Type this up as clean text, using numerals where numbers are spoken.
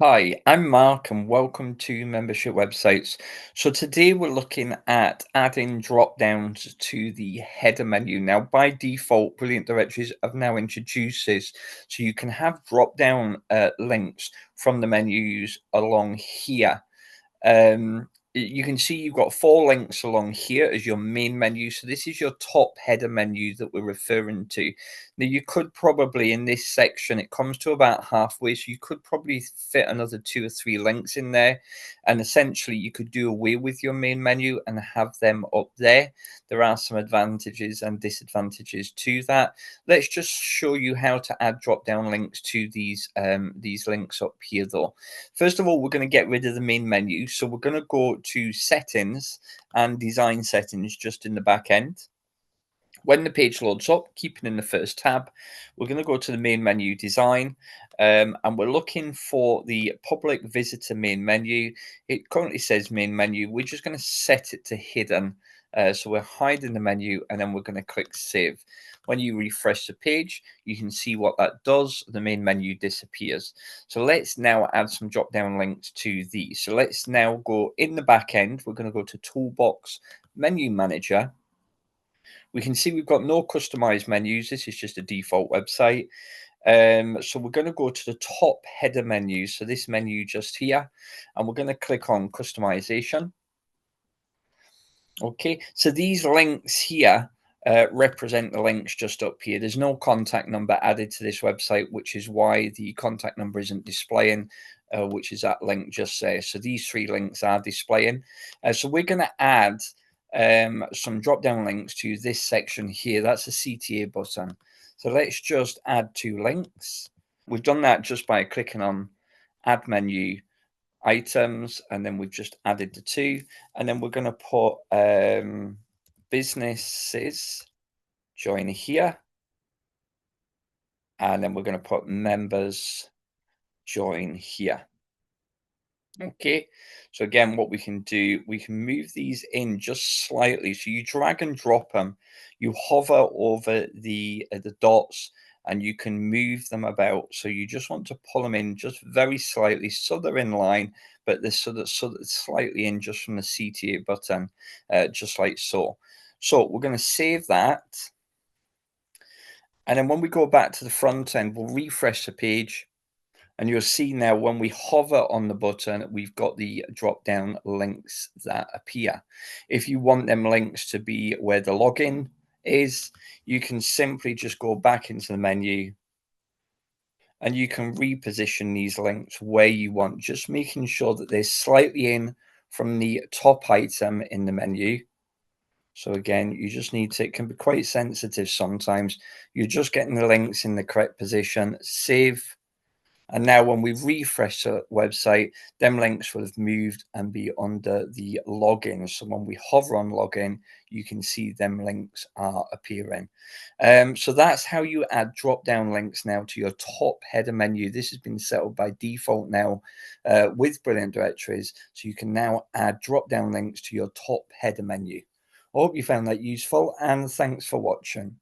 Hi, I'm Mark and welcome to Membership Websites. So today we're looking at adding drop downs to the header menu. Now, by default, Brilliant Directories have now introduced this so you can have drop down links from the menus along here. You can see you've got four links along here as your main menu. So this is your top header menu that we're referring to. Now you could probably in this section, it comes to about halfway. So you could probably fit another two or three links in there. And essentially you could do away with your main menu and have them up there. There are some advantages and disadvantages to that. Let's just show you how to add drop down links to these links up here though. First of all, we're going to get rid of the main menu. So we're going to go to settings and design settings just in the back end. When the page loads up, keeping in the first tab, we're going to go to the main menu design and we're looking for the public visitor main menu. It currently says main menu. We're just going to set it to hidden. So we're hiding the menu and then we're going to click save. When you refresh the page, you can see what that does. The main menu disappears. So let's now add some drop down links to these. So let's now go in the back end. We're going to go to Toolbox, Menu Manager. We can see we've got no customized menus. This is just a default website. So we're going to go to the top header menu. So this menu just here, and we're going to click on customization. Okay, so these links here represent the links just up here. There's no contact number added to this website, which is why the contact number isn't displaying, which is that link just there. So these three links are displaying. So we're going to add some drop down links to this section here. That's a CTA button. So let's just add two links. We've done that just by clicking on add menu items, and then we've just added the two, and then we're going to put businesses join here, and then we're going to put members join here. Okay, so again, what we can do, we can move these in just slightly. So you drag and drop them, you hover over the dots, and you can move them about. So you just want to pull them in just very slightly, so they're in line, but they're so that slightly in just from the CTA button, just like so. So we're going to save that, and then when we go back to the front end, we'll refresh the page. And you'll see now when we hover on the button, we've got the drop down links that appear. If you want them links to be where the login is, you can simply just go back into the menu and you can reposition these links where you want, just making sure that they're slightly in from the top item in the menu. So again, you just need to, it can be quite sensitive sometimes. You're just getting the links in the correct position, save. And now when we refresh the website, them links will have moved and be under the login. So when we hover on login, you can see them links are appearing. So that's how you add drop-down links now to your top header menu. This has been set up by default now with Brilliant Directories. So you can now add drop-down links to your top header menu. I hope you found that useful and thanks for watching.